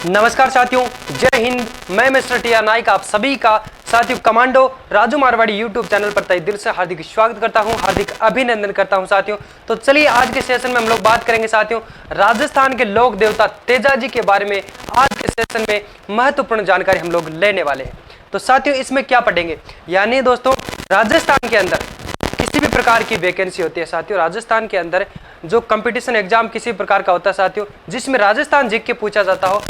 नमस्कार साथियों, जय हिंद। मैं मिस्टर टी.आर. नाइक आप सभी का साथियों commando Raju Marwari YouTube channel पर तहे दिल से हार्दिक स्वागत करता हूं, हार्दिक अभिनंदन करता हूं साथियों। तो चलिए आज के सेशन में हम लोग बात करेंगे साथियों राजस्थान के लोक देवता तेजाजी के बारे में। आज के सेशन में महत्वपूर्ण जानकारी हम लोग लेने वाले हैं। तो साथियों इसमें क्या पढ़ेंगे, यानी दोस्तों राजस्थान के अंदर किसी भी प्रकार की वैकेंसी होती है साथियों, राजस्थान के अंदर जो कंपटीशन एग्जाम किसी प्रकार का होता है साथियों, जिसमें राजस्थान जीके के पूछा जाता हो,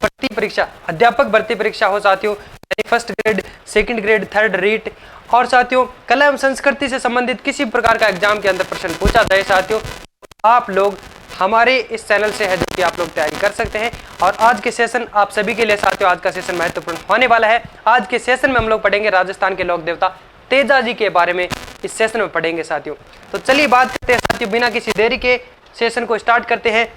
भर्ती परीक्षा, अध्यापक भर्ती परीक्षा हो साथियों, first grade, second grade, third REET, और साथियों कला एवं संस्कृति से संबंधित किसी प्रकार का एग्जाम के अंदर प्रश्न पूछा जाए साथियों, आप लोग हमारे इस चैनल से है जो कि आप लोग तैयारी कर सकते हैं। और आज के सेशन आप सभी के लिए साथियों, आज का सेशन महत्वपूर्ण होने वाला है। आज के सेशन में हम लोग पढ़ेंगे राजस्थान के लोक देवता तेजाजी के बारे में, इस सेशन में पढ़ेंगे साथियों। तो चलिए बात करते हैं साथियों, बिना किसी देरी के सेशन को स्टार्ट करते हैं।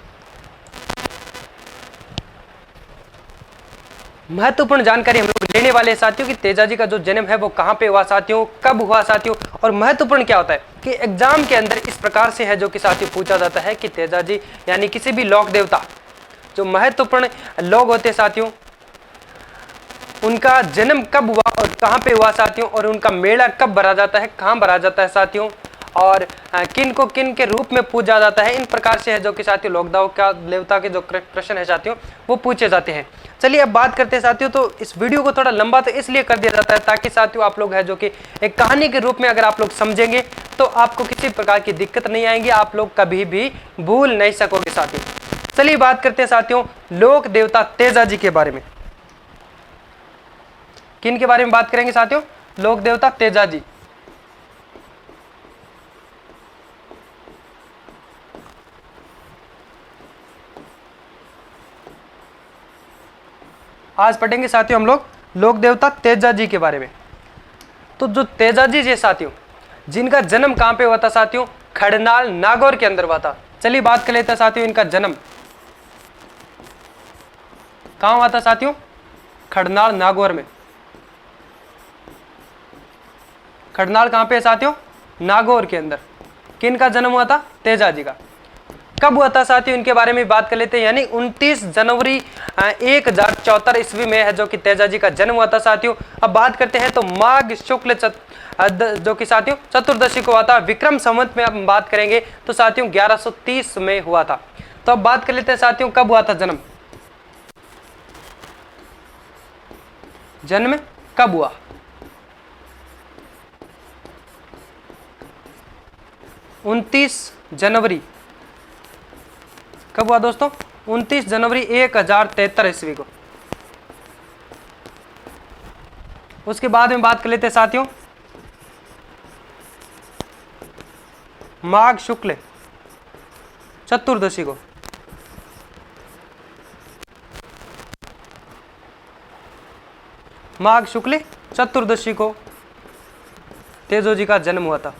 महत्वपूर्ण जानकारी हम लोग लेने वाले हैं साथियों कि तेजाजी का जो जन्म है वो कहाँ पे हुआ साथियों, कब हुआ साथियों, और महत्वपूर्ण क्या होता है कि एग्जाम के अंदर इस प्रकार से है जो कि साथियों पूछा जाता है कि तेजाजी यानी किसी भी लोक देवता जो महत्वपूर्ण लोग होते हैं साथियों, उनका जन्म कब हुआ और कहाँ पे हुआ साथियों, और उनका मेला कब भरा जाता है, कहाँ भरा जाता है साथियों, और किन को किन के रूप में पूजा जाता है। इन प्रकार से है जो कि साथियों लोक देवता के जो प्रश्न है साथियों वो पूछे जाते हैं। चलिए अब बात करते हैं साथियों। तो इस वीडियो को थोड़ा लंबा तो इसलिए कर दिया जाता है ताकि साथियों आप लोग है जो कि एक कहानी के रूप में अगर आप लोग समझेंगे तो आपको किसी प्रकार की दिक्कत नहीं आएंगी, आप लोग कभी भी भूल नहीं सकोगे साथियों। चलिए बात करते हैं साथियों लोक देवता तेजाजी के बारे में। किन के बारे में बात करेंगे साथियों? लोक देवता तेजाजी। आज पढ़ेंगे साथियों हम लोग लोक देवता तेजाजी के बारे में। तो जो तेजाजी जी साथियों, जिनका जन्म कहां पे हुआ था साथियों? खड़नाल नागौर के अंदर हुआ था। चलिए बात कर लेते हैं साथियों, इनका जन्म कहां हुआ था साथियों? खड़नाल नागौर में। खड़नाल कहां पे है साथियों? नागौर के अंदर। किनका जन्म हुआ था? तेजाजी का। कब हुआ था साथियों? इनके बारे में बात कर लेते हैं, यानी 29 जनवरी 1074 ईस्वी में है जो कि तेजाजी का जन्म हुआ था साथियों। अब बात करते हैं तो माघ शुक्ल जो कि साथियों चतुर्दशी को हुआ था। विक्रम संवत में हम बात करेंगे तो साथियों 1130 में हुआ था। तो अब बात कर लेते हैं साथियों कब हुआ था जन्म, जन्म कब हुआ? उनतीस जनवरी कब हुआ दोस्तों? 29 जनवरी 1073 ईस्वी को। उसके बाद में बात कर लेते हैं साथियों माघ शुक्ल चतुर्दशी को। माघ शुक्ल चतुर्दशी को तेजाजी का जन्म हुआ था।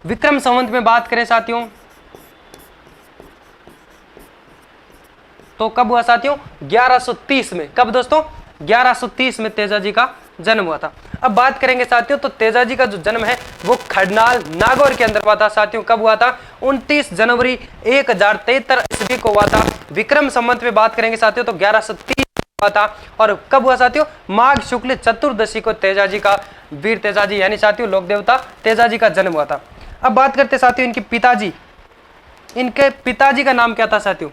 विक्रम संवत में बात करें साथियों तो कब हुआ साथियों? 1130 में। कब दोस्तों? 1130 में तेजाजी का जन्म हुआ था। अब बात करेंगे साथियों तो तेजाजी का जो जन्म है वो खड़नाल नागौर के अंदर हुआ था साथियों। कब हुआ था? 29 जनवरी 1073 ईस्वी को हुआ था। विक्रम संवत में बात करेंगे साथियों तो 1130 हुआ था। और कब हुआ साथियों? माघ शुक्ल चतुर्दशी को तेजाजी का, वीर तेजाजी यानी साथियों लोक देवता तेजाजी का जन्म हुआ था। अब बात करते साथियों इनके पिताजी, इनके पिताजी का नाम क्या था साथियों?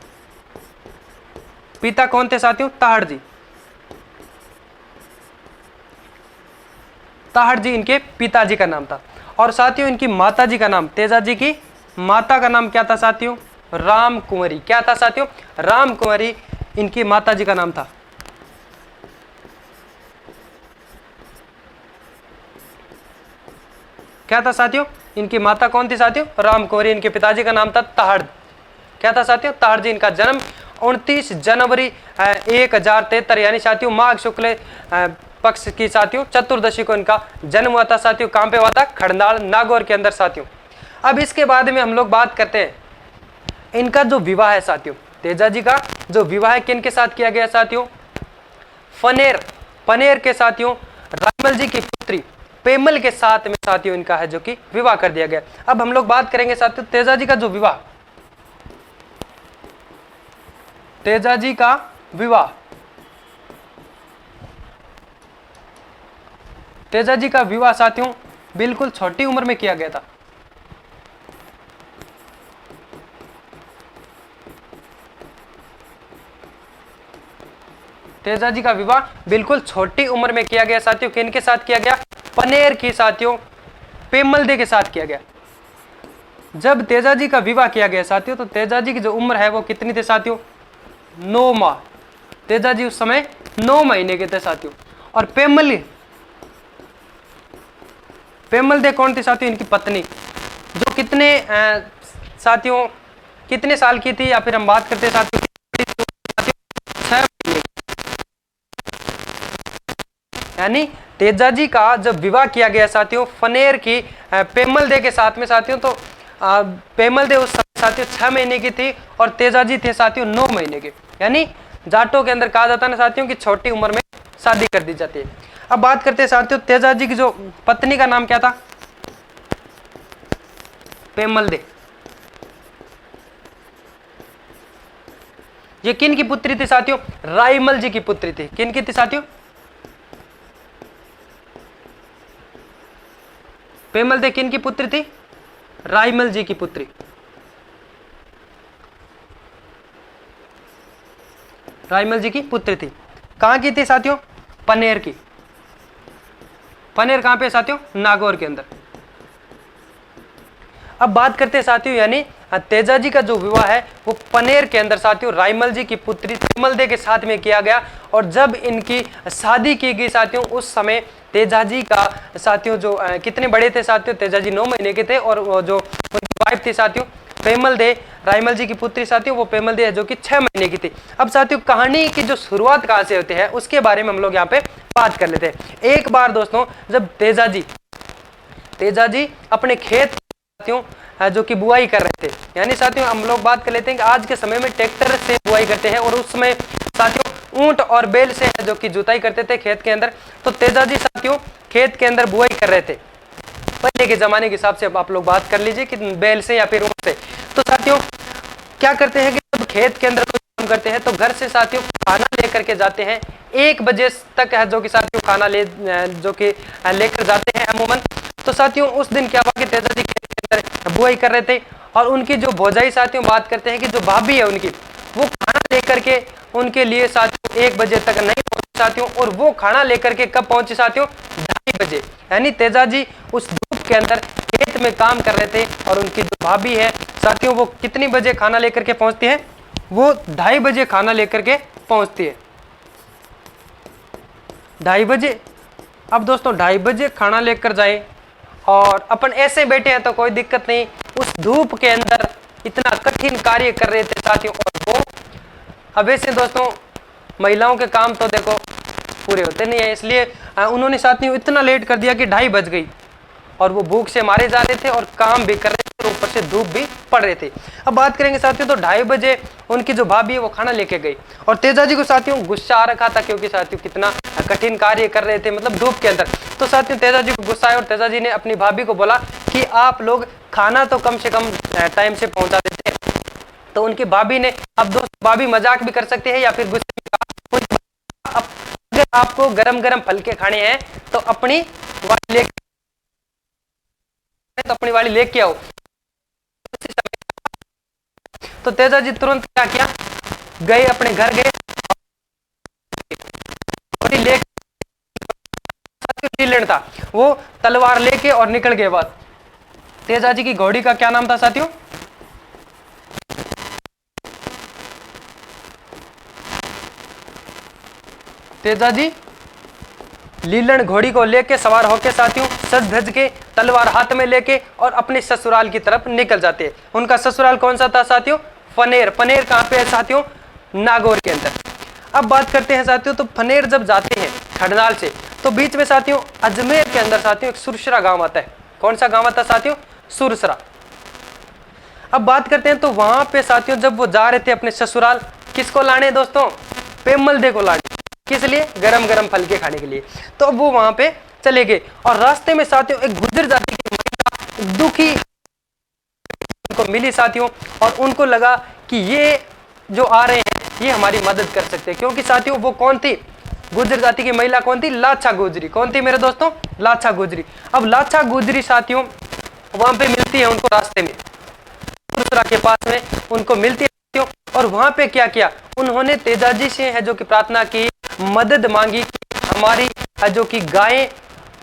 पिता कौन थे साथियों? ताहड़ जी। ताहड़ जी इनके पिताजी का नाम था। और साथियों इनकी माताजी का नाम, तेजाजी की माता का नाम क्या था साथियों? राम कुंवरी। क्या था साथियों? राम कुंवरी इनकी माताजी का नाम था। क्या था साथियों? इनकी माता कौन थी साथियों? राम कुंवरी। इनके पिताजी का नाम था ताहड़। क्या था साथियों? ताहड़ जी। इनका जन्म 29 जनवरी 1073 यानी साथियों माघ शुक्ल पक्ष की साथियों चतुर्दशी को इनका जन्म हुआ था साथियों। कहां पे हुआ था? खड़नाल नागौर के अंदर साथियों। अब इसके बाद में हम लोग बात करते हैं इनका जो विवाह है साथियों, तेजाजी का जो विवाह किन के साथ किया गया साथियों? फनेर के साथियों रामल जी की पुत्री पेमल के साथ में साथियों इनका है जो कि विवाह कर दिया गया। अब हम लोग बात करेंगे साथियों तेजाजी का जो विवाह तेजाजी का विवाह, तेजाजी का विवाह साथियों बिल्कुल छोटी उम्र में किया गया था। तेजाजी का विवाह बिल्कुल छोटी उम्र में किया गया साथियों। किनके साथ किया गया? पनेर की साथियों पेमलदे के साथ किया गया। जब तेजाजी का विवाह किया गया साथियों तो तेजाजी की जो उम्र है वो कितनी थी साथियों? 9 माह। तेजाजी उस समय 9 महीने के थे साथियों। और पेमलदे कौन थी साथियों? इनकी पत्नी, जो कितने साथियों कितने साल की थी, या फिर हम बात करते हैं साथियों 6 महीने। यानी तेजाजी का जब विवाह किया गया साथियों फनेर की पेमलदे के साथ में साथियों, तो पेमलदे उस समय साथियों 6 महीने की थी और तेजाजी थे साथियों 9 महीने के। यानी जाटों के अंदर कहा जाता है ना साथियों कि छोटी उम्र में शादी कर दी जाती है। अब बात करते हैं साथियों तेजाजी की जो पत्नी का नाम क्या था? पेमलदे। ये किन की पुत्री थी साथियों? राईमल जी की पुत्री थी। किन की थी साथियों? पेमलदे किन की पुत्री थी? राईमल जी की पुत्री। राईमल जी की पुत्री थी। कहां की थी साथियों? पनेर की। पनेर कहां पे साथियों? नागौर के अंदर। अब बात करते हैं साथियों यानी तेजाजी का जो विवाह है वो पनेर के अंदर साथियों राईमल जी की पुत्री पेमलदे के साथ में किया गया। और जब इनकी शादी की गई साथियों उस समय तेजाजी का साथियों जो कितने बड़े थे साथियों? तेजाजी 9 महीने के थे और वो जो उनकी वाइफ थी साथियों पेमलदे, राईमल जी की पुत्री साथियों वो पेमलदे है जो कि 6 महीने की थी। अब साथियों कहानी की जो शुरुआत कहां से होती है उसके बारे में हम लोग यहाँ पे बात कर लेते हैं। एक बार दोस्तों जब तेजाजी अपने खेत साथियों जो कि बुआई कर रहे थे, यानी साथियों हम लोग बात कर लेते हैं कि आज के समय में ट्रैक्टर से बुआई करते हैं और उस समय साथियों ऊंट और बैल से जो कि जुताई करते थे खेत के अंदर। तो तेजाजी साथियों खेत के अंदर बुआई कर रहे थे। पहले के जमाने के हिसाब से अब आप लोग बात कर लीजिए कि बैल से या फिर ऊंट से। तो साथियों क्या करते हैं कि जब खेत के अंदर कोई काम करते हैं तो घर से साथियों खाना लेकर के जाते हैं। 1 बजे तक है जो कि साथियों खाना जो कि लेकर जाते हैं अमूमन। तो साथियों उस दिन क्या हुआ कि तेजाजी खेत के अंदर बुआई कर रहे थे और उनकी जो भौजाई साथियों बात करते हैं कि जो भाभी है उनकी वो खाना लेकर के उनके लिए साथियों 1 बजे तक नहीं पहुंची साथियों। और वो खाना लेकर के कब पहुंची साथियों? 2:30 बजे। यानी तेजाजी उस धूप के अंदर खेत में काम कर रहे थे और उनकी जो भाभी है साथियों वो कितनी बजे खाना लेकर के पहुंचती है? वो 2:30 बजे खाना लेकर के पहुंचती है। 2:30 बजे। अब दोस्तों 2:30 बजे खाना लेकर जाए और अपन ऐसे बैठे हैं तो कोई दिक्कत नहीं, उस धूप के अंदर इतना कठिन कार्य कर रहे थे साथियों। और वो अब ऐसे दोस्तों महिलाओं के काम तो देखो पूरे होते नहीं है, इसलिए उन्होंने साथियों इतना लेट कर दिया कि 2:30 बज गई और वो भूख से मारे जा रहे थे और काम भी कर रहे थे और ऊपर से धूप भी पड़ रहे थे। अब बात करेंगे साथियों तो 2:30 बजे उनकी जो भाभी है वो खाना लेके गई और तेजाजी को साथियों गुस्सा आ रखा था क्योंकि साथियों कितना कठिन कार्य कर रहे थे मतलब धूप के अंदर। तो साथियों तेजाजी को गुस्सा आया और तेजाजी ने अपनी भाभी को बोला कि आप लोग खाना तो कम से कम टाइम से पहुंचा देते हैं। तो उनकी भाभी ने, अब दोस्त भाभी मजाक भी कर सकते हैं या फिर गुस्से में, अगर आपको गरम गरम फलके खाने हैं तो अपनी वाली लेके आओ। तो तेजाजी तुरंत क्या किया, गए अपने घर गए लीलन था वो तलवार लेके और निकल गए। बात तेजाजी की घोड़ी का क्या नाम था साथियों? तेजाजी लीलन घोड़ी को लेके सवार होके साथियों सज धज के तलवार हाथ में लेके और अपने ससुराल की तरफ निकल जाते हैं। उनका ससुराल कौन सा था साथियों? फनेर। फनेर कहां पे है साथियों? नागौर के अंदर। अब बात करते हैं साथियों तो फनेर जब जाते हैं खडनाल से तो बीच में साथियों अजमेर के अंदर साथियों एक सुरसरा गांव आता है। कौन सा गांव आता है साथियों? सुरसरा। अब बात करते हैं तो वहां पे साथियों जब वो जा रहे थे अपने ससुराल, किसको लाने दोस्तों? पेमलदे को लाने। किस लिए? गरम गरम फलके खाने के लिए। तो अब वो वहां पे चले गए और रास्ते में साथियों एक गुर्जर जाति की महिला दुखी उनको मिली साथियों और उनको लगा कि ये जो आ रहे हैं ये हमारी मदद कर सकते हैं। क्योंकि साथियों वो कौन थी, गुर्जर जाति की महिला कौन थी, लाछा गुजरी। कौन थी मेरे दोस्तों, लाछा गुजरी। अब लाछा गुजरी साथियों वहां पे मिलती है उनको रास्ते में, सुरसरा के पास में उनको मिलती है साथियों। और वहां पे क्या किया, उन्होंने तेजाजी से है जो कि प्रार्थना की, मदद मांगी कि हमारी है जो कि गायें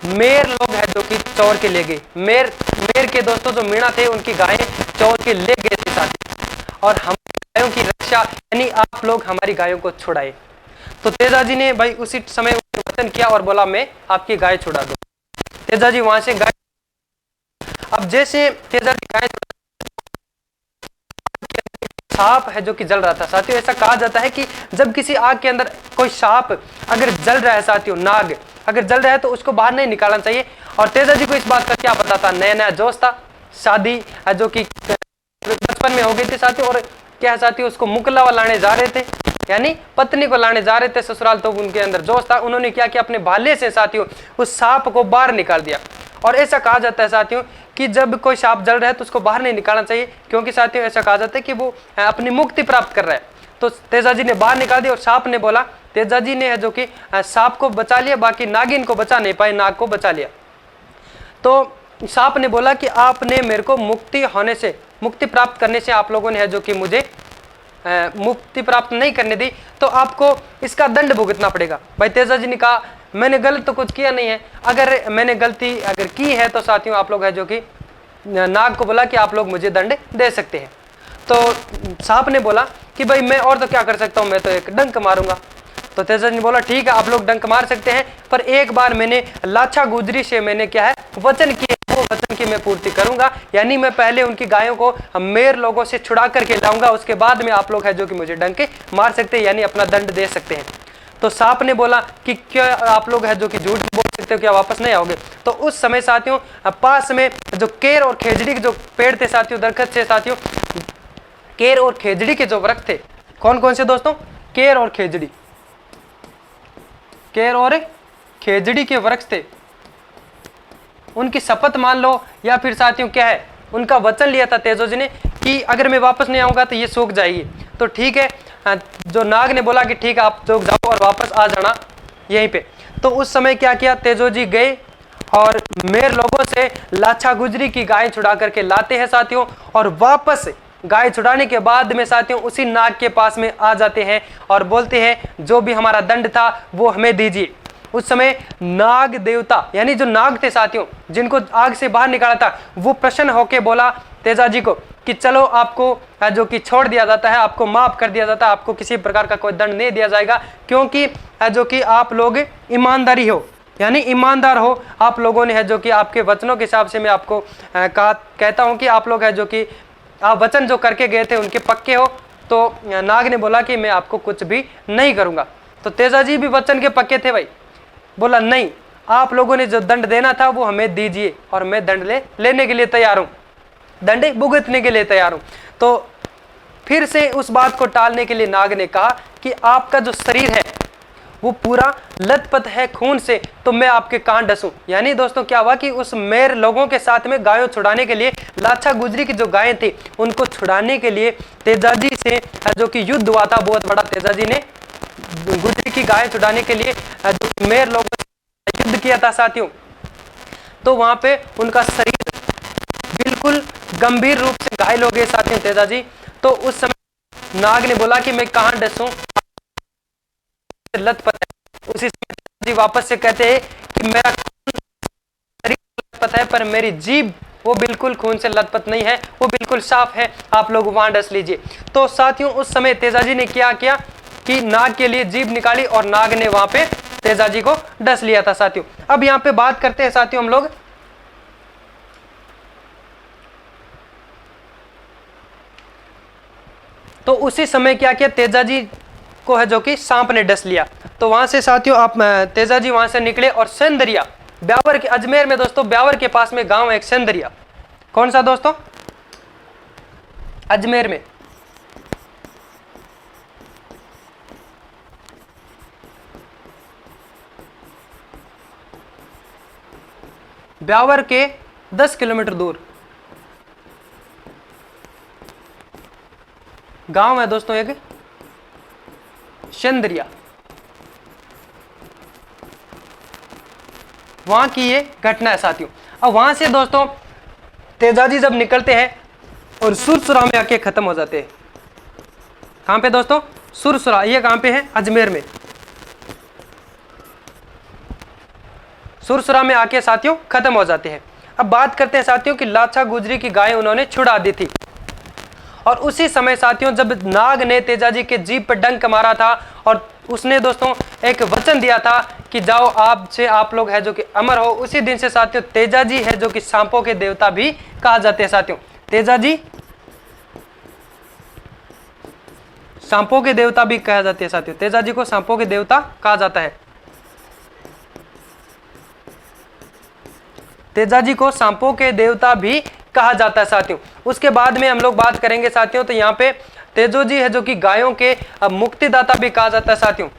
मेर लोग है जो कि चौर के ले गए। मेर के दोस्तों जो मीणा थे उनकी गायें चौर के ले गए थे साथी, और हम गायों की रक्षा यानी आप लोग हमारी गायों को छुड़ाए। तो तेजाजी ने भाई उसी समय वचन किया और बोला मैं आपकी गाय छुड़ा दूं। तेजाजी वहां से गाय, अब जैसे तेजाजी गाय, सांप है जो कि जल रहा था साथियों। ऐसा कहा जाता है कि जब किसी आग के अंदर कोई सांप अगर जल रहा है साथियों, नाग अगर जल रहा है तो उसको बाहर नहीं निकालना चाहिए। और तेजाजी को इस बात का क्या पता था, नया नया जोश था, शादी जो कि बचपन में हो गई थी साथियों। और क्या है साथियों, उसको मुकलावा लाने जा रहे थे, यानी पत्नी को लाने जा रहे थे ससुराल। तो उनके अंदर जोश था, उन्होंने क्या किया, अपने भाले से साथियों उस सांप को बाहर निकाल दिया। और ऐसा कहा जाता है साथियों कि जब कोई सांप जल रहा है तो उसको बाहर नहीं निकालना चाहिए, क्योंकि साथियों ऐसा कहा जाता है कि वो अपनी मुक्ति प्राप्त कर रहा है। तो तेजाजी ने बाहर निकाल दिया और सांप ने बोला, तेजाजी ने है जो कि सांप को बचा लिया, बाकी नागिन को बचा नहीं पाए, नाग को बचा लिया। तो सांप ने बोला कि आपने मेरे को मुक्ति होने से, मुक्ति प्राप्त करने से आप लोगों ने है जो कि मुझे मुक्ति प्राप्त नहीं करने दी, तो आपको इसका दंड भुगतना पड़ेगा। भाई तेजाजी ने कहा मैंने गलत तो कुछ किया नहीं है, अगर मैंने गलती अगर की है तो साथियों आप लोग है जो कि नाग को बोला कि आप लोग मुझे दंड दे सकते हैं। तो सांप ने बोला कि भाई मैं और तो क्या कर सकता हूँ, मैं तो एक डंक मारूंगा। तो तेजाजी ने बोला ठीक है आप लोग डंक मार सकते हैं, पर एक बार मैंने लाछा गुजरी से मैंने क्या है वचन किया, वो वचन की मैं पूर्ति करूंगा। यानी मैं पहले उनकी गायों को मेर लोगों से छुड़ा करके लाऊंगा, उसके बाद में आप लोग है जो कि मुझे डंके मार सकते हैं, यानी अपना दंड दे सकते हैं। तो सांप ने बोला कि क्या आप लोग है जो कि झूठ बोल सकते हो, क्या वापस नहीं आओगे। तो उस समय साथियों पास में जो केर और खेजड़ी के जो पेड़ थे साथियों, दरख्त से साथियों, केर और खेजड़ी के जो वृक्ष थे, कौन कौन से दोस्तों, केर और खेजड़ी, केर और खेजड़ी के वृक्ष थे। उनकी शपथ मान लो या फिर साथियों क्या है, उनका वचन लिया था तेजाजी ने कि अगर मैं वापस नहीं आऊंगा तो ये सूख जाएगी। तो ठीक है, जो नाग ने बोला कि ठीक है आप सूख जाओ और वापस आ जाना यहीं पे। तो उस समय क्या किया, तेजोजी गए और मेर लोगों से लाछा गुजरी की गाय छुड़ा करके लाते हैं साथियों, और वापस गाय छुड़ाने के बाद में साथियों उसी नाग के पास में आ जाते हैं और बोलते हैं जो भी हमारा दंड था वो हमें दीजिए। उस समय नाग देवता यानी जो नाग थे साथियों, जिनको आग से बाहर निकाला था, वो प्रसन्न होके बोला तेजाजी को कि चलो आपको जो कि छोड़ दिया जाता है, आपको माफ कर दिया जाता है, आपको किसी प्रकार का कोई दंड नहीं दिया जाएगा, क्योंकि जो कि आप लोग ईमानदारी हो, यानी ईमानदार हो आप लोगों ने, है जो कि आपके वचनों के हिसाब से मैं आपको कहता हूं कि आप लोग है जो कि आप वचन जो करके गए थे उनके पक्के हो। तो नाग ने बोला कि मैं आपको कुछ भी नहीं करूंगा। तो तेजाजी भी वचन के पक्के थे भाई, बोला नहीं आप लोगों ने जो दंड देना था वो हमें दीजिए और मैं दंड लेने के लिए तैयार हूं, दंड भुगतने के लिए तैयार हूं। तो फिर से उस बात को टालने के लिए नाग ने कहा कि आपका जो शरीर है वो पूरा लथपथ है खून से, तो मैं आपके कहां डसूं। यानी दोस्तों क्या हुआ कि उस मेर लोगों के साथ में गायों छुड़ाने के लिए, लाछा गुजरी की जो गायें थी उनको छुड़ाने के लिए तेजाजी से जो कि युद्ध हुआ था बहुत बड़ा, तेजाजी ने गुजरी की गायें छुड़ाने के लिए जो मेर लोगों से युद्ध किया था साथियों। तो वहां पे उनका शरीर बिल्कुल गंभीर रूप से घायल हो गए साथियों तेजाजी। तो उस समय नाग ने बोला कि मैं कहां डसूं, लथपथ है। उसी समय वापस से कहते हैं कि मेरा शरीर लथपथ है पर मेरी जीभ वो बिल्कुल खून से लथपथ नहीं है, वो बिल्कुल साफ है, आप लोग वहां डस लीजिए। तो साथियों उस समय तेजाजी ने क्या किया कि नाग के लिए जीभ निकाली और नाग ने वहां पे तेजाजी को डस लिया था साथियों। अब यहाँ पे बात करते हैं साथियों हम लोग तो उसी समय क्या किया, तेजाजी को है जो कि सांप ने डस लिया। तो वहां से साथियों आप तेजाजी वहां से निकले और सेंदरिया, ब्यावर के अजमेर में दोस्तों, ब्यावर के पास में गांव है एक सेंदरिया। कौन सा दोस्तों, अजमेर में। ब्यावर के 10 किलोमीटर दूर गांव है दोस्तों एक चंद्रिया, वहां की ये घटना है साथियों। अब वहां से दोस्तों तेजाजी जब निकलते हैं और सुरसुरा में आके खत्म हो जाते हैं। कहां पे दोस्तों? सुरसुरा, ये कहां पे है? अजमेर में। सुरसुरा में आके साथियों खत्म हो जाते हैं। अब बात करते हैं साथियों कि लाछा गुजरी की गाय उन्होंने छुड़ा दी थी, और उसी समय साथियों जब नाग ने तेजाजी के जीभ पर डंक मारा था और उसने दोस्तों एक वचन दिया था कि जाओ आपसे आप लोग है जो कि अमर हो, उसी दिन से साथियों तेजाजी है जो कि सांपों के देवता भी कहा जाते हैं साथियों। तेजाजी सांपों के देवता भी कहा जाते हैं साथियों। तेजाजी को सांपों के देवता कहा जाता है। तेजाजी को सांपों के देवता भी कहा जाता है साथियों। उसके बाद में हम लोग बात करेंगे साथियों, तो यहाँ पे तेजोजी है जो कि गायों के मुक्तिदाता भी कहा जाता है साथियों।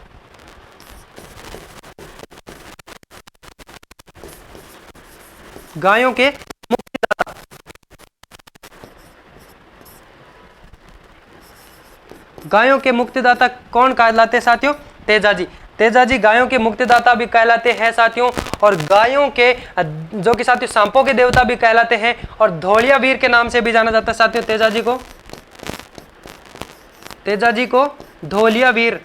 गायों के मुक्तिदाता, गायों के मुक्तिदाता कौन कहलाते हैं साथियों? तेजाजी। तेजाजी गायों के मुक्तिदाता भी कहलाते हैं साथियों, और गायों के जो कि साथियों सांपों के देवता भी कहलाते हैं, और धौलिया वीर के नाम से भी जाना जाता है साथियों तेजाजी को। तेजाजी को धौलिया वीर,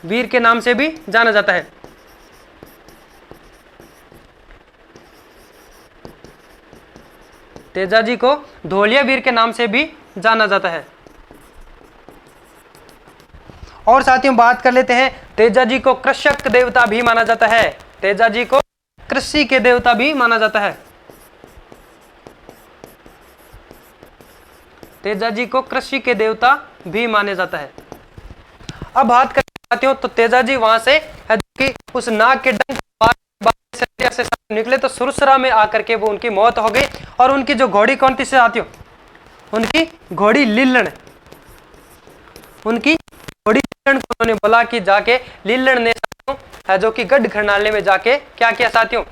वीर के नाम से भी जाना जाता है। तेजाजी को धौलिया वीर के नाम से भी जाना जाता है। और साथियों बात कर लेते हैं, तेजाजी को कृषक देवता भी माना जाता है। तेजाजी को कृषि के देवता भी माना जाता है। तेजाजी को कृषि के देवता भी माने जाता है। अब बात करते हैं साथियों, तो तेजाजी वहां से कि उस नाग के डंक से निकले तो सुरसुरा में आकर के वो उनकी मौत हो गई। और उनकी जो घोड़ी कौन थी साथियों? उनकी घोड़ी लीलण। उनकी घोड़ी लीलण को उन्होंने बोला कि जाके लीलण ने है जो कि गढ़ खरनाले में जाके क्या किया साथियों?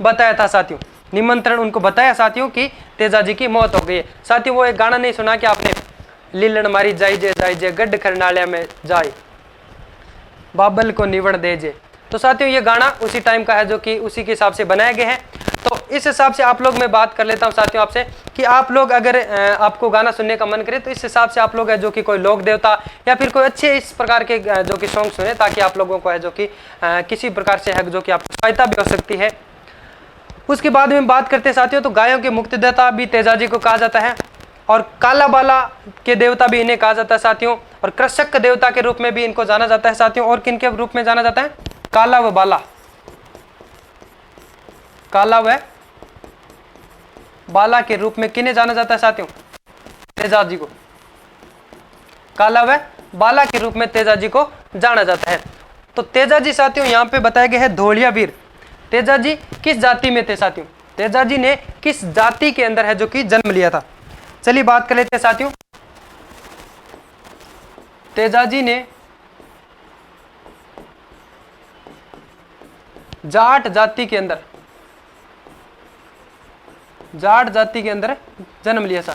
बताया था साथियों, निमंत्रण उनको बताया साथियों कि तेजाजी की मौत हो गई है। साथियों वो एक गाना नहीं सुना कि आपने? लीलण मारी जाई जे गढ़ खरनाले में जाए, बाबल को निवण दे जे। तो साथियों ये गाना उसी टाइम का है जो कि उसी के हिसाब से बनाया गया है। तो इस हिसाब से आप लोग, मैं बात कर लेता हूं साथियों आपसे कि आप लोग अगर आपको गाना सुनने का मन करे तो इस हिसाब से आप लोग है जो कि कोई लोक देवता या फिर कोई अच्छे इस प्रकार के जो कि सॉन्ग सुने, ताकि आप लोगों को है जो कि किसी प्रकार से है जो कि आपको सहायता भी हो सकती है। उसके बाद में बात करते हैं साथियों, तो गायों के मुक्तिदाता भी तेजाजी को कहा जाता है, और काला बाला के देवता भी इन्हें कहा जाता है साथियों, और कृषक देवता के रूप में भी इनको जाना जाता है साथियों। और किन के रूप में जाना जाता है? काला व बाला, काला व बाला के रूप में किन्हें जाना जाता है साथियों? तेजाजी को। काला व बाला के रूप में तेजाजी को जाना जाता है। तो तेजाजी साथियों यहाँ पे बताया गया है धौलिया वीर। तेजाजी किस जाति में थे साथियों? तेजाजी ने किस जाति के अंदर है जो कि जन्म लिया था? चलिए बात कर लेते हैं साथियों। तेजाजी ने जाट जाति के अंदर, जाट जाति के अंदर जन्म लिया था।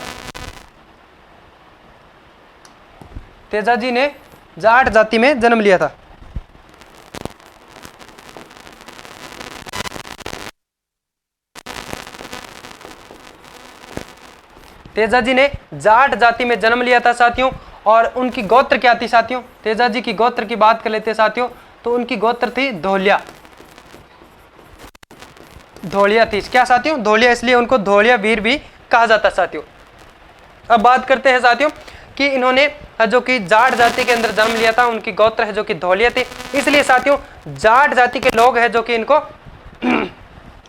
तेजाजी ने जाट जाति में जन्म लिया था। तेजाजी ने जाट जाति में जन्म लिया था साथियों। और उनकी गोत्र क्या थी साथियों? तेजाजी की गोत्र की बात कर लेते हैं साथियों, तो उनकी गोत्र थी धौलिया। धौलिया थी क्या साथियों? धौलिया, इसलिए उनको धौलिया वीर भी कहा जाता है साथियों। अब बात करते हैं साथियों कि इन्होंने जो कि जाट जाति के अंदर जन्म लिया था, उनकी गोत्र है जो कि धौलिया थी, इसलिए साथियों जाट जाति के लोग हैं जो कि इनको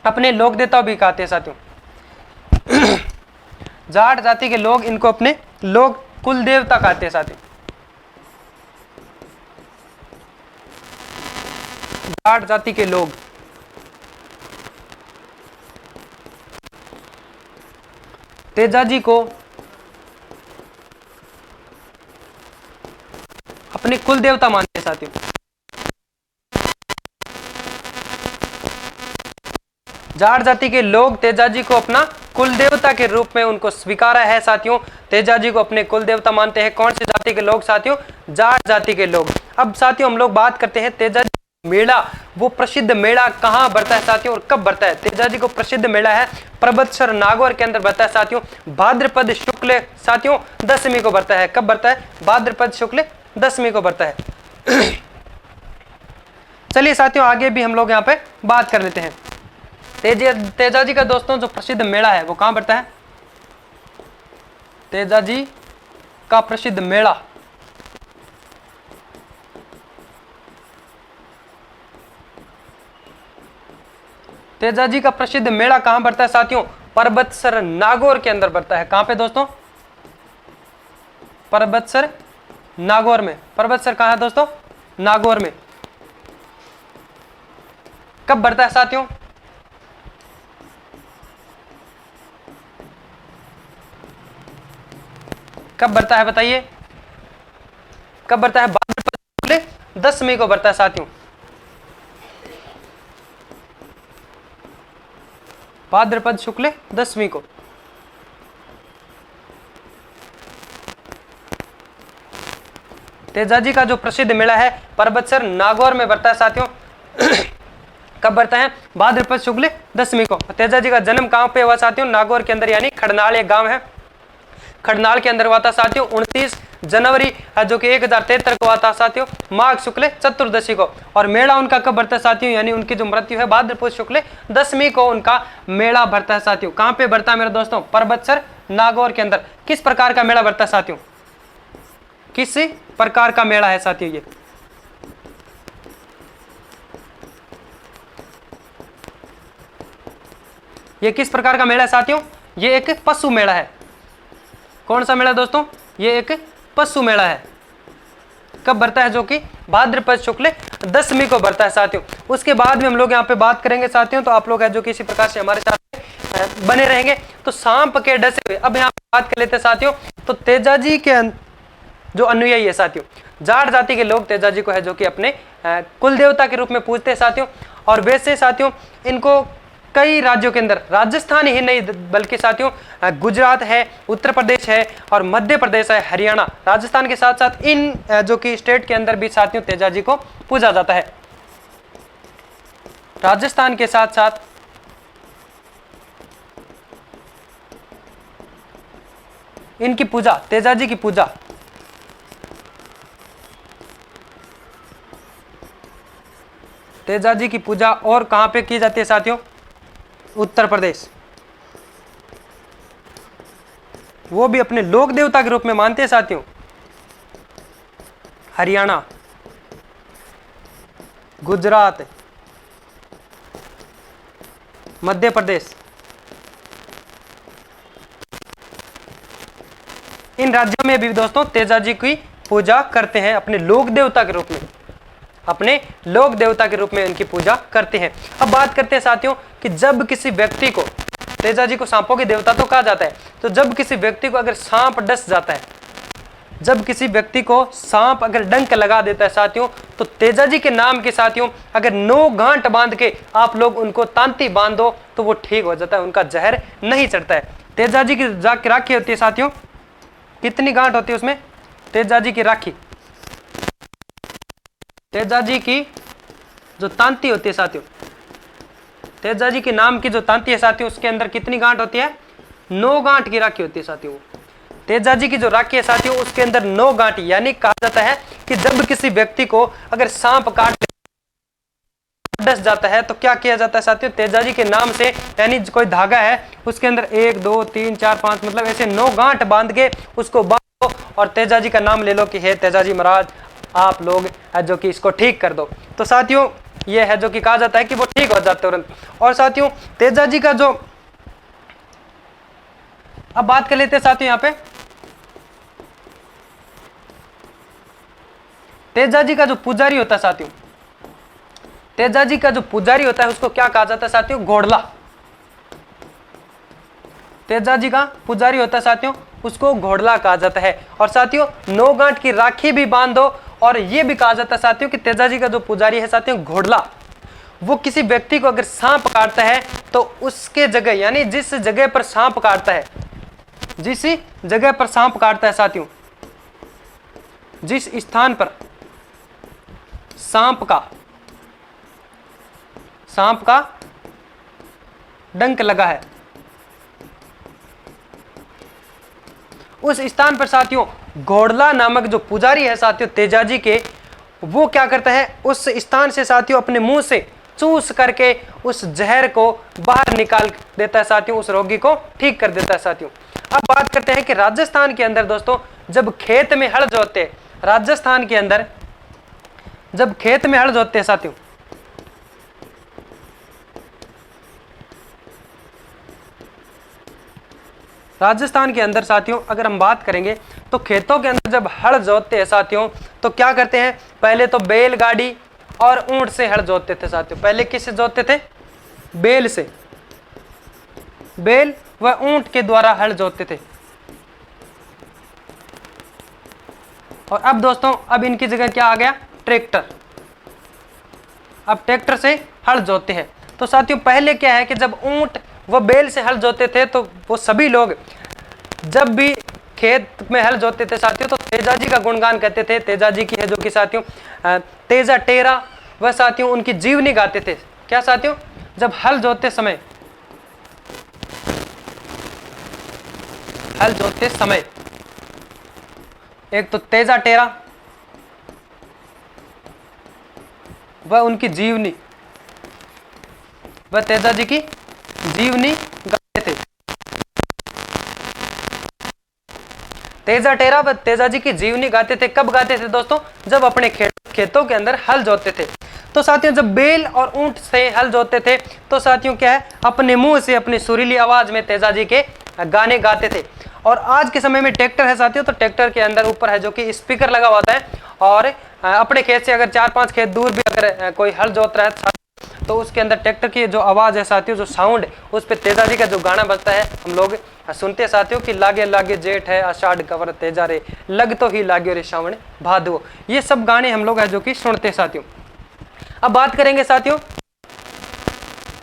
अपने लोक देवता भी कहते हैं साथियों। जाट जाति के लोग इनको अपने लोक कुल देवता कहते हैं साथियों। जाट जाति के लोग तेजाजी को अपने कुल देवता मानते हैं साथियों। जाट जाति के लोग तेजाजी को अपना कुल देवता के रूप में उनको स्वीकारा है साथियों। तेजा जी को अपने कुल देवता मानते हैं। कौन सी जाति के लोग साथियों? जाट जाति के लोग। अब साथियों हम लोग बात करते हैं तेजा जी मेला, वो प्रसिद्ध मेला कहाँ बढ़ता है साथियों और कब बढ़ता है? तेजा जी को प्रसिद्ध मेला है परबतसर नागौर के अंदर बढ़ता है साथियों। भाद्रपद शुक्ल साथियों दशमी को बढ़ता है। कब बढ़ता है? भाद्रपद शुक्ल दशमी को बढ़ता है। चलिए साथियों आगे भी हम लोग यहाँ पे बात कर लेते हैं। तेजा जी का दोस्तों जो प्रसिद्ध मेला है वो कहाँ बढ़ता है? तेजा जी का प्रसिद्ध मेला तेजा जी का प्रसिद्ध मेला कहां बढ़ता है साथियों? परबतसर नागौर के अंदर बढ़ता है। कहां पे दोस्तों? परबतसर नागौर में। परबतसर कहां है दोस्तों? नागौर में। कब बढ़ता है साथियों? कब बढ़ता है बताइए? कब बढ़ता है? भाद्रपद 10 मई को बढ़ता है साथियों। भाद्रपद शुक्ल 10वीं को। तेजा जी का जो प्रसिद्ध मेला है परबतसर नागौर में बढ़ता है साथियों। कब बढ़ता है? भाद्रपद शुक्ल 10वीं को। तेजा जी का जन्म कहां पे हुआ साथियों? नागौर के अंदर, यानी खड़नाल एक गांव है, खड़नाल के अंदर हुआ था साथियों। 29 जनवरी जो कि 1073 को हुआ था साथियों, माघ शुक्ल चतुर्दशी को। और मेला उनका कब बढ़ता है साथियों? यानी उनकी जो मृत्यु है भाद्रपद शुक्ल 10वीं को उनका मेला बढ़ता है साथियों। कहां पे बढ़ता है मेरे दोस्तों? परबतसर नागौर के अंदर। किस प्रकार का मेला बढ़ता है साथियों? किस प्रकार का मेला है साथियों ये किस प्रकार का मेला है साथियों? ये एक पशु मेला है। कौन सा मेला दोस्तों? ये एक पशु मेला है। कब बढ़ता है? जो कि भाद्रपद शुक्ल 10वीं को बढ़ता है साथियों। उसके बाद में हम लोग यहाँ पे बात करेंगे साथियों, तो आप लोग है जो कि इसी प्रकार से हमारे साथ बने रहेंगे। तो सांप के डसे हुए, अब यहाँ पे बात कर लेते हैं साथियों। तो तेजा जी के जो अनुयायी है साथियों, जाट जाति के लोग तेजा जी को है जो कि अपने कुल देवता के रूप में पूजते हैं साथियों। और वैसे साथियों इनको कई राज्यों के अंदर, राजस्थान ही नहीं बल्कि साथियों गुजरात है, उत्तर प्रदेश है और मध्य प्रदेश है, हरियाणा, राजस्थान के साथ साथ इन जो कि स्टेट के अंदर भी साथियों तेजा जी को पूजा जाता है। राजस्थान के साथ साथ इनकी पूजा, तेजा जी की पूजा तेजा जी की पूजा और कहां पे की जाती है साथियों? उत्तर प्रदेश, वो भी अपने लोक देवता के रूप में मानते हैं साथियों। हरियाणा, गुजरात, मध्य प्रदेश, इन राज्यों में भी दोस्तों तेजा जी की पूजा करते हैं अपने लोक देवता के रूप में, अपने लोक देवता के रूप में इनकी पूजा करते हैं। अब बात करते हैं साथियों कि जब किसी व्यक्ति को, तेजा जी को सांपों के देवता तो कहा जाता है, तो जब किसी व्यक्ति को अगर सांप डस जाता है, जब किसी व्यक्ति को सांप अगर डंक लगा देता है साथियों, तो तेजा जी के नाम के साथियों अगर 9 गांठ बांध के आप लोग उनको तांती बांध दो तो वो ठीक हो जाता है, उनका जहर नहीं चढ़ता है। तेजा जी की राखी होती है साथियों, कितनी गांठ होती है उसमें? तेजा जी की राखी, तेजा जी की जो तांती होती है साथियों, तेजा जी के नाम की जो तांती है साथियों, उसके अंदर कितनी गांठ होती है? 9 गांठ की राखी होती है साथियों। तेजा जी की जो राखी है साथियों उसके अंदर 9 गांठ, यानी कहा जाता है कि जब किसी व्यक्ति को अगर सांप काट डस जाता है तो क्या किया जाता है साथियों? तेजा जी के नाम से, यानी कोई धागा है उसके अंदर 1 2 3 4 5 मतलब ऐसे 9 गांठ बांध के उसको बांधो और तेजा जी का नाम ले लो कि हे तेजा जी महाराज आप लोग है जो कि इसको ठीक कर दो, तो साथियों ये है जो कि कहा जाता है कि वो ठीक हो जाते तुरंत। और साथियों तेजा जी का जो, अब बात कर लेते हैं साथियों यहाँ पे तेजा जी का जो पुजारी होता है साथियों, तेजा जी का जो पुजारी होता है उसको क्या कहा जाता है साथियों? घोड़ला। तेजा जी का पुजारी होता है साथियों उसको घोड़ला कहा जाता है। और साथियों 9 गांठ की राखी भी बांध दो और ये भी कहा जाता है साथियों कि तेजा जी का जो पुजारी है साथियों घोड़ला, वो किसी व्यक्ति को अगर सांप काटता है तो उसके जगह, यानी जिस जगह पर सांप काटता है, जिस जगह पर सांप काटता है साथियों, जिस स्थान पर सांप का डंक लगा है, उस स्थान पर साथियों घोड़ला नामक जो पुजारी है साथियों तेजाजी के, वो क्या करता है, उस स्थान से साथियों अपने मुंह से चूस करके उस जहर को बाहर निकाल देता है साथियों, उस रोगी को ठीक कर देता है साथियों। अब बात करते हैं कि राजस्थान के अंदर दोस्तों जब खेत में हल जोतते हैं, राजस्थान के अंदर जब खेत में हल जोतते हैं साथियों, राजस्थान के अंदर साथियों अगर हम बात करेंगे तो खेतों के अंदर जब हल जोतते हैं साथियों तो क्या करते हैं, पहले तो बैलगाड़ी और ऊंट से हल जोतते थे साथियों। पहले किससे जोतते थे, बैल से, बैल व ऊंट के द्वारा हल जोतते थे। और अब दोस्तों अब इनकी जगह क्या आ गया, ट्रैक्टर। अब ट्रैक्टर से हल जोतते हैं। तो साथियों पहले क्या है कि जब ऊंट व बैल से हल जोतते थे तो वो सभी लोग जब भी खेत में हल जोतते थे साथियों तो तेजाजी का गुणगान करते थे। तेजाजी की है जो कि साथियों तेजा टेरा, वह साथियों उनकी जीवनी गाते थे। क्या साथियों, जब हल जोतते समय, हल जोतते समय एक तो तेजा टेरा वह उनकी जीवनी, वह तेजाजी की जीवनी गाते थे। तेजा टेरा व तेजाजी की जीवनी गाते थे। कब गाते थे दोस्तों, जब अपने खेतों के अंदर हल जोतते थे। तो साथियों जब बैल और ऊंट से हल जोतते थे तो साथियों क्या है, अपने मुंह से अपनी सुरीली आवाज में तेजाजी के गाने गाते थे। और आज के समय में ट्रैक्टर है साथियों, तो ट्रैक्टर के अंदर ऊपर है जो कि स्पीकर लगा हुआ है और अपने खेत से अगर 4-5 खेत दूर भी अगर कोई हल जोत रहा है तो उसके अंदर ट्रैक्टर की जो आवाज है साथियों, जो साउंड, उस पे तेजाजी का जो गाना बजता है हम लोग सुनते हैं साथियों कि लागे लागे जेठ है आषाढ़ कवर तेजा रे, लग तो ही लागे रे श्रावण भादवो। ये सब गाने हम लोग है जो कि सुनते हैं साथियों। अब बात करेंगे साथियों,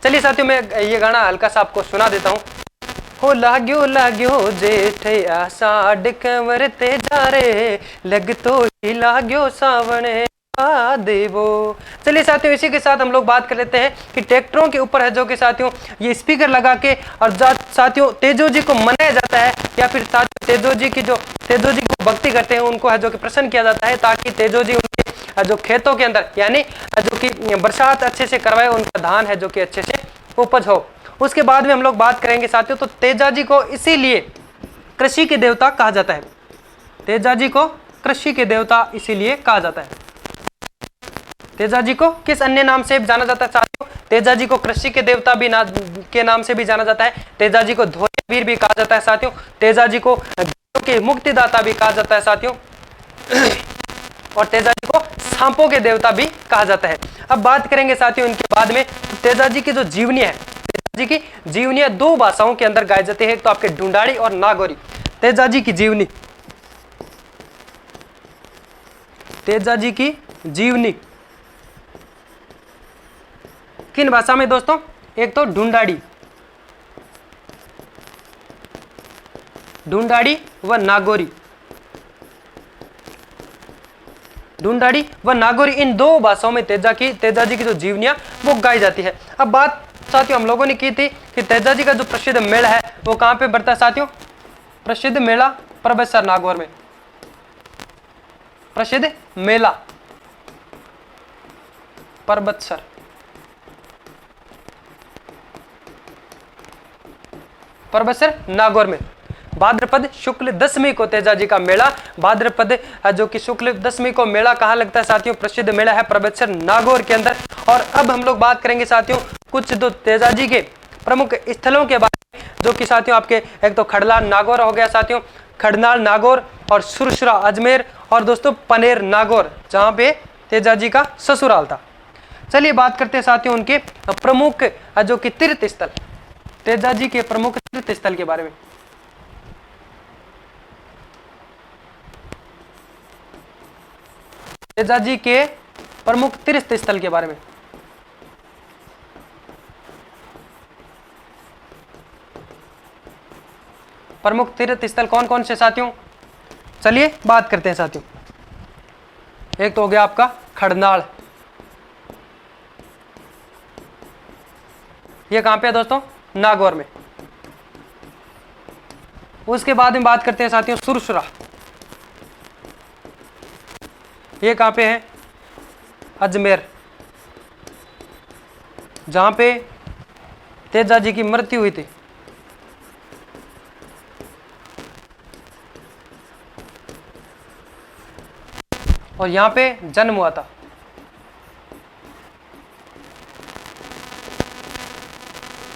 चलिए साथियों मैं ये गाना हल्का सा आपको सुना देता हूँ। हो लाग्यो लाग्यो जेठ आषाढ़ कवर तेजा रे, लग तो ही लाग्यो सावण देवो। चलिए साथियों इसी के साथ हम लोग बात कर लेते हैं कि ट्रैक्टरों के ऊपर है जो कि साथियों ये स्पीकर लगा के और साथियों तेजो जी को मनाया जाता है, या फिर साथियों तेजो जी को भक्ति करते हैं उनको है जो कि प्रसन्न किया जाता है, ताकि तेजो जी उनके जो खेतों के अंदर यानी जो कि बरसात अच्छे से करवाए, उनका धान है जो कि अच्छे से उपज हो। उसके बाद में हम लोग बात करेंगे साथियों, तो तेजाजी को इसीलिए कृषि के देवता कहा जाता है। तेजाजी को कृषि के देवता इसीलिए कहा जाता है। तेजाजी को किस अन्य नाम से जाना जाता है साथियों, तेजाजी को कृषि के देवता भी के नाम से भी जाना जाता है। तेजाजी को धोलेवीर भी कहा जाता है साथियों। तेजाजी को के मुक्तिदाता भी कहा जाता है साथियों। और तेजाजी को सांपों के देवता भी कहा जाता है। अब बात करेंगे साथियों इनके बाद में, तेजाजी की जो जीवनी है, तेजाजी की जीवनी 2 भाषाओं के अंदर गाई जाती है, तो आपके ढूंढाड़ी और नागौरी। तेजाजी की जीवनी, तेजाजी की जीवनी किन भाषा में दोस्तों, एक तो ढूंढाड़ी व नागौरी, ढूंढाड़ी व नागौरी, इन 2 भाषाओं में तेजाजी की जो जीवनियां वो गाई जाती है। अब बात साथियों हम लोगों ने की थी कि तेजाजी का जो प्रसिद्ध मेला है वो कहां पे बढ़ता है साथियों, प्रसिद्ध मेला परबतसर नागौर में, प्रसिद्ध मेला परबतसर नागौर में। भाद्रपद शुक्ल दशमी को तेजाजी का मेला, भाद्रपद जो कि शुक्ल दशमी को मेला कहाँ लगता है साथियों, प्रसिद्ध मेला है परबतसर नागौर के अंदर। और अब हम लोग बात करेंगे साथियों कुछ जो तेजाजी के प्रमुख स्थलों के बारे में, जो कि साथियों आपके एक तो खड़लाल नागौर हो गया साथियों, खड़नाल नागौर और सुरसुरा अजमेर, और दोस्तों पनेर नागौर जहाँ पे तेजाजी का ससुराल था। चलिए बात करते हैं साथियों उनके प्रमुख जो कि तीर्थ स्थल, तेजाजी के प्रमुख तीर्थ स्थल के बारे में। तेजाजी के प्रमुख तीर्थ स्थल के बारे में। प्रमुख तीर्थ स्थल कौन कौन से साथियों? चलिए बात करते हैं साथियों। एक तो हो गया आपका खड़नाल, ये कहां पे है दोस्तों? नागौर में। उसके बाद में बात करते हैं साथियों सुरसुरा, ये कहां पे है? अजमेर, जहां पे तेजा जी की मृत्यु हुई थी। और यहां पे जन्म हुआ था।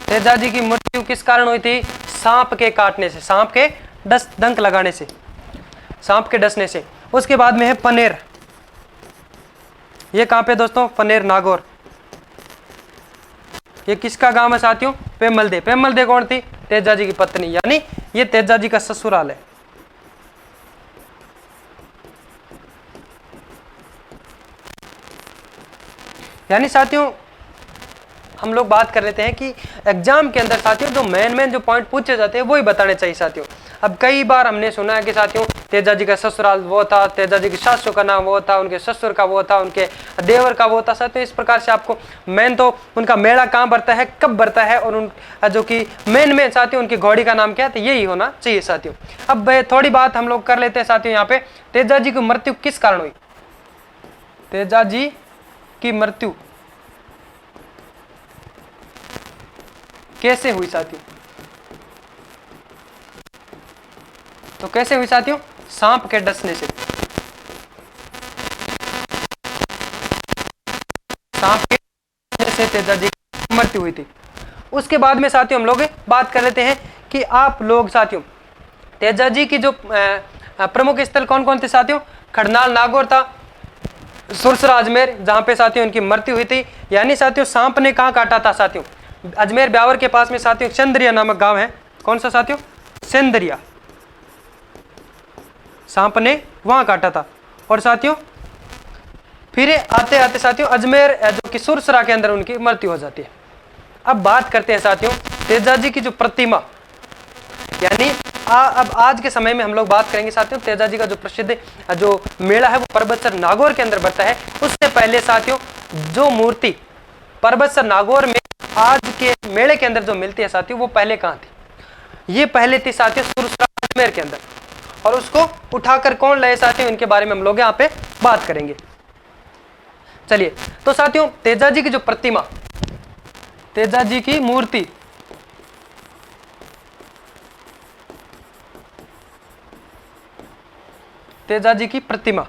तेजा जी की मृत्यु किस कारण हुई थी? सांप के काटने से, सांप के डंक लगाने से, सांप के डसने से। उसके बाद में है पनेर, ये कहां पे दोस्तों? पनेर नागौर। ये किसका गांव है साथियों? पेमल दे। पेमल दे कौन थी? तेजा जी की पत्नी, यानी ये तेजा जी का ससुराल है। यानी साथियों हम लोग बात कर लेते हैं कि एग्जाम के अंदर साथियों जो मेन जो पॉइंट पूछे जाते हैं वही बताने चाहिए साथियों। अब कई बार हमने सुना है कि साथियों तेजा जी का ससुराल वो था, तेजा जी की सासू का नाम वो था, उनके ससुर का वो था, उनके देवर का वो था साथियों। इस प्रकार से आपको मेन तो उनका मेला कहाँ बढ़ता है, कब बढ़ता है, और उन जो कि मेन साथियों उनकी घोड़ी का नाम क्या है, तो यही होना चाहिए साथियों। अब थोड़ी बात हम लोग कर लेते हैं साथियों। यहाँ पे तेजा जी की मृत्यु किस कारण हुई? तेजा जी की मृत्यु कैसे हुई साथियों? तो कैसे हुई साथियों? सांप के डसने से, सांप के डसने से तेजा जी की मृत्यु हुई थी। उसके बाद में साथियों हम लोग बात कर लेते हैं कि आप लोग साथियों तेजा जी की जो प्रमुख स्थल कौन कौन थे साथियों? खड़नाल नागौर था, सुरसरा अजमेर जहां पे साथियों उनकी मृत्यु हुई थी। यानी साथियों सांप ने कहां काटा था साथियों? अजमेर ब्यावर के पास में साथियों सेंदरिया नामक गांव है। कौन सा साथियों? सेंदरिया। सांप ने वहां काटा था। और साथियों फिर आते आते साथियों अजमेर जो कि सुरसरा के अंदर उनकी मृत्यु हो जाती है। अब बात करते हैं साथियों तेजा जी की जो प्रतिमा, यानी अब आज के समय में हम लोग बात करेंगे साथियों तेजा जी का जो प्रसिद्ध जो मेला है वो पर्वतसर नागौर के अंदर बढ़ता है। उससे पहले साथियों जो मूर्ति पर्वतसर नागौर में आज के मेले के अंदर जो मिलती है साथियों वो पहले कहां थी? ये पहले थी साथियों सुरसरा अजमेर के अंदर। और उसको उठाकर कौन लाए साथियों, इनके बारे में हम लोग यहाँ पे बात करेंगे। चलिए तो साथियों तेजा जी की जो प्रतिमा, तेजा जी की मूर्ति, तेजा जी की प्रतिमा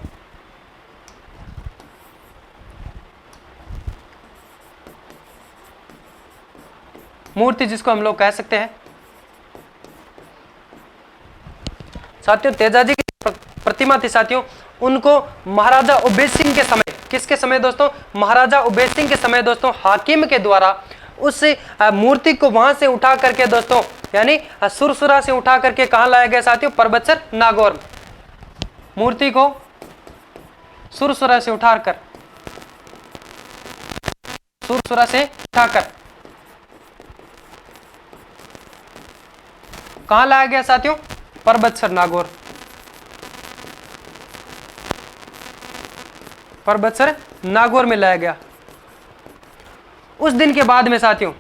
मूर्ति जिसको हम लोग कह सकते हैं साथियों तेजा जी की प्रतिमा थी साथियों, उनको महाराजा उबेद सिंह के समय, किसके समय दोस्तों? महाराजा उबेद सिंह के समय दोस्तों हाकिम के द्वारा उस मूर्ति को वहां से उठा करके दोस्तों यानी सुरसुरा से उठा करके कहां लाया गया साथियों? पर्वतसर नागौर में। मूर्ति को सुरसुरा से उठाकर, सुरसुरा से उठाकर कहां लाया गया साथियों? पर्वतसर नागौर। पर्वतसर नागौर में लाया गया। उस दिन के बाद में साथियों,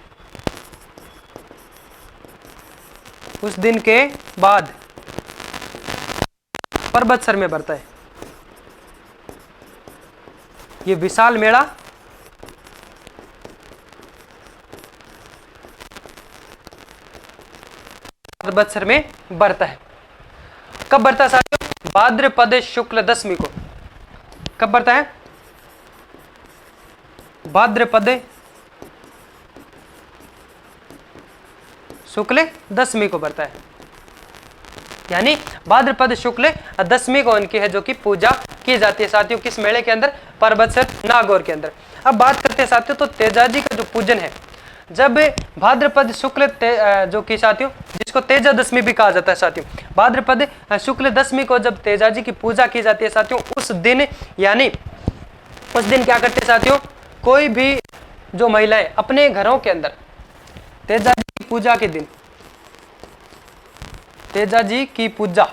उस दिन के बाद पर्वतसर में बढ़ता है ये विशाल मेला। पर्वतसर में बढ़ता है। कब बढ़ता है साथियों? भाद्रपद शुक्ल दशमी को। कब बढ़ता है? भाद्रपद शुक्ल दशमी को बढ़ता है। यानी भाद्रपद शुक्ल दशमी को इनकी है जो कि पूजा की जाती है साथियों। किस मेले के अंदर? पर्वतसर नागौर के अंदर। अब बात करते हैं साथियों तो तेजा जी का जो पूजन है, जब भाद्रपद शुक्ल जो कि साथियों जिसको तेजा दशमी भी कहा जाता है साथियों, भाद्रपद शुक्ल दशमी को जब तेजा जी की पूजा की जाती है साथियों, उस दिन यानी उस दिन क्या करते हैं साथियों? कोई भी जो महिलाएं अपने घरों के अंदर तेजा जी की पूजा के दिन तेजा जी की पूजा,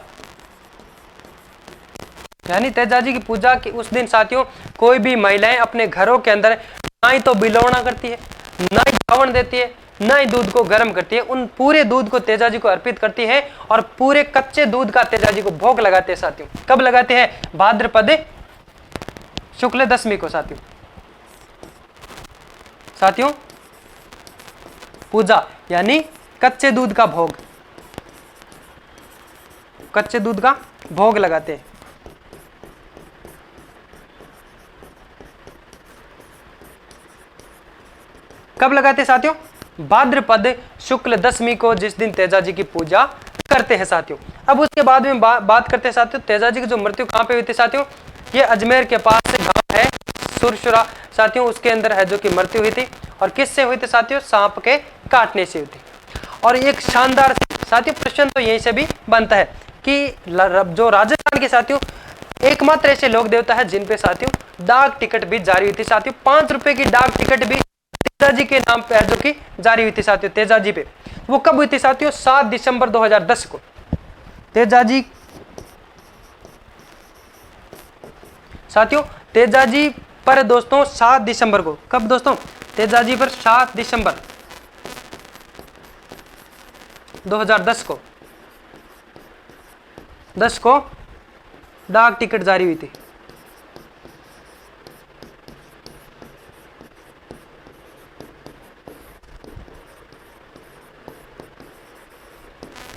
यानी तेजा जी की पूजा की उस दिन साथियों कोई भी महिलाएं अपने घरों के अंदर ना ही तो बिलौना करती है, ना ही चावल देती है, ना ही दूध को गर्म करती है, उन पूरे दूध को तेजा जी को अर्पित करती है और पूरे कच्चे दूध का तेजा जी को भोग लगाते हैं साथियों। कब लगाते हैं? भाद्रपद शुक्ल दशमी को साथियों। साथियों पूजा यानी कच्चे दूध का भोग, कच्चे दूध का भोग लगाते हैं। कब लगाते हैं साथियों? भाद्रपद शुक्ल दशमी को, जिस दिन तेजा जी की पूजा करते हैं साथियों। अब उसके बाद में बात करते हैं साथियों तेजा जी की जो मृत्यु कहां पे हुई थी साथियों? ये अजमेर के पास से गांव है सुरसुरा साथियों, उसके अंदर है जो कि मृत्यु हुई थी। और किससे हुई थी साथियों? सांप के काटने से हुई थी। और एक शानदार साथियों प्रश्न तो यहीं से भी बनता है कि जो राजस्थान के साथियों एकमात्र ऐसे लोक देवता है जिन पे साथियों डाक टिकट भी जारी हुई थी साथियों। 5 रुपए की डाक टिकट भी तेजा जी के नाम पे जो कि जारी हुई थी साथियों, तेजा जी पे। वो कब हुई थी साथियों? 7 दिसंबर 2010 को। तेजा जी साथियों तेजा जी पर दोस्तों 7 दिसंबर को, कब दोस्तों? तेजा जी पर 7 दिसंबर 2010 को 10 को डाक टिकट जारी हुई थी।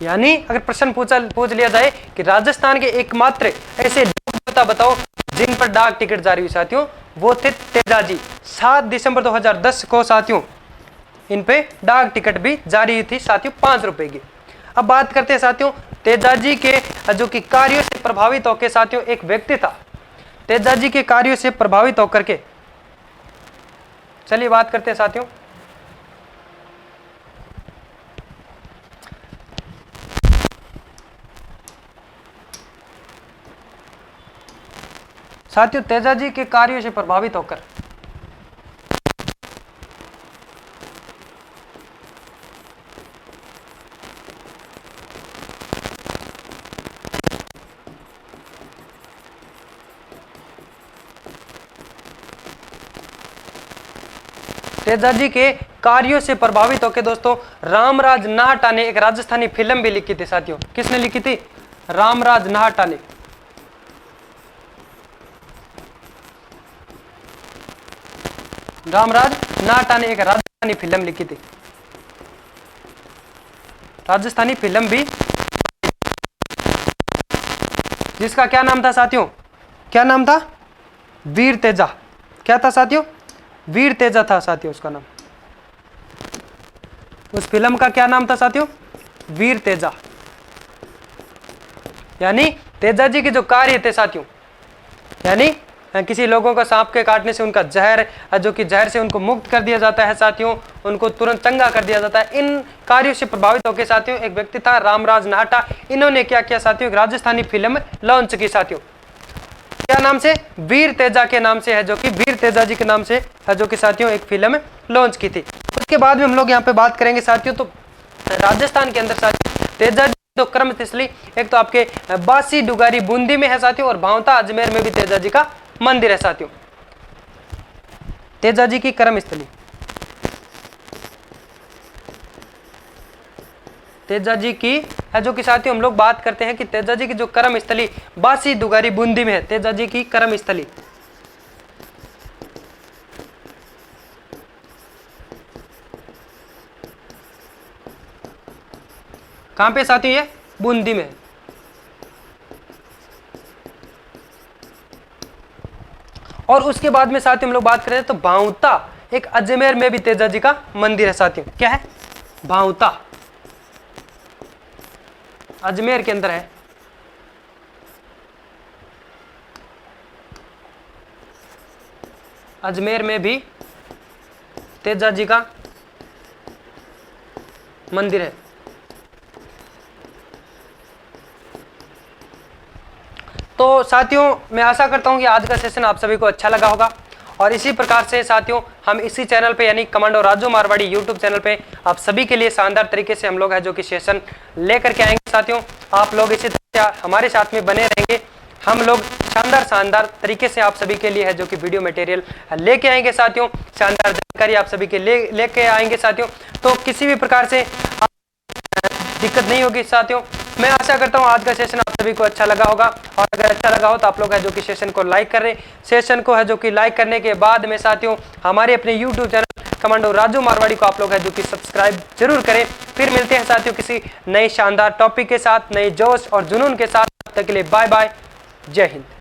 यानी अगर प्रश्न पूछ लिया जाए कि राजस्थान के एकमात्र ऐसे देवता बताओ जिन पर डाक टिकट जारी हुई साथियों, वो थे तेजा जी। 7 दिसंबर 2010 को साथियों इन पे डाक टिकट भी जारी हुई थी साथियों 5 रुपए की। अब बात करते हैं साथियों तेजा जी के जो कि कार्यों से प्रभावित होकर साथियों एक व्यक्ति था। तेजा जी के कार्यों से प्रभावित होकर के चलिए बात करते हैं साथियों तेजा जी के कार्यों से प्रभावित होकर तेजा जी के कार्यों से प्रभावित होकर दोस्तों रामराज नाहटा ने एक राजस्थानी फिल्म भी लिखी थी साथियों। किसने लिखी थी? रामराज नाहटा ने। रामराज नाहटा ने एक राजस्थानी फिल्म लिखी थी, राजस्थानी फिल्म भी, जिसका क्या नाम था साथियों? क्या नाम था? वीर तेजा। क्या था साथियों? वीर तेजा था साथियों उसका नाम। उस फिल्म का क्या नाम था साथियों? वीर तेजा। यानी तेजा जी के जो कार्य थे साथियों, यानी किसी लोगों का सांप के काटने से उनका जहर जो कि जहर से उनको मुक्त कर दिया जाता है साथियों, उनको तुरंत चंगा कर दिया जाता है। इन कार्यों से प्रभावित होकर साथियों एक व्यक्ति था रामराज नाहटा। इन्होंने क्या किया साथियों? एक राजस्थानी फिल्म लॉन्च की साथियों। क्या नाम से? वीर तेजा के नाम से है, जो कि वीर तेजा जी के नाम से है, जो कि साथियों एक फिल्म लॉन्च की थी। उसके बाद में हम लोग यहाँ पे बात करेंगे साथियों तो राजस्थान के अंदर साथियों तेजा जी तो कर्म स्थली एक तो आपके बासी डुगारी बूंदी में है साथियों, और भावता अजमेर में भी तेजा जी का मंदिर है साथियों। तेजा जी की कर्म स्थली, तेजा जी की है जो कि साथियों हम लोग बात करते हैं कि तेजा जी की जो कर्म स्थली बासी दुगारी बूंदी में है। तेजा जी की कर्म स्थली कहां पे साथियों? ये बूंदी में। और उसके बाद में साथियों हम लोग बात करें तो भावता एक अजमेर में भी तेजा जी का मंदिर है साथियों। क्या है? भावता अजमेर के अंदर है। अजमेर में भी तेजा जी का मंदिर है। तो साथियों मैं आशा करता हूं कि आज का सेशन आप सभी को अच्छा लगा होगा और इसी प्रकार से साथियों हम इसी चैनल पे यानी commando Raju Marwari YouTube channel पे आप सभी के लिए शानदार तरीके से हम लोग है जो कि सेशन लेकर के आएंगे साथियों। आप लोग इसी तरह हमारे साथ में बने रहेंगे, हम लोग शानदार तरीके से आप सभी के लिए है जो कि वीडियो मटेरियल लेके आएंगे साथियों, शानदार जानकारी आप सभी के लेके आएंगे साथियों। तो किसी भी प्रकार से दिक्कत नहीं होगी साथियों। मैं आशा करता हूं आज का सेशन आप सभी को अच्छा लगा होगा, और अगर अच्छा लगा हो तो आप लोग है जो कि सेशन को लाइक करें। सेशन को है जो कि लाइक करने के बाद में साथियों हमारे अपने YouTube channel commando Raju Marwari को आप लोग है जो कि सब्सक्राइब जरूर करें। फिर मिलते हैं साथियों किसी नए शानदार टॉपिक के साथ, नए जोश और जुनून के साथ। तब तक के लिए बाय बाय, जय हिंद।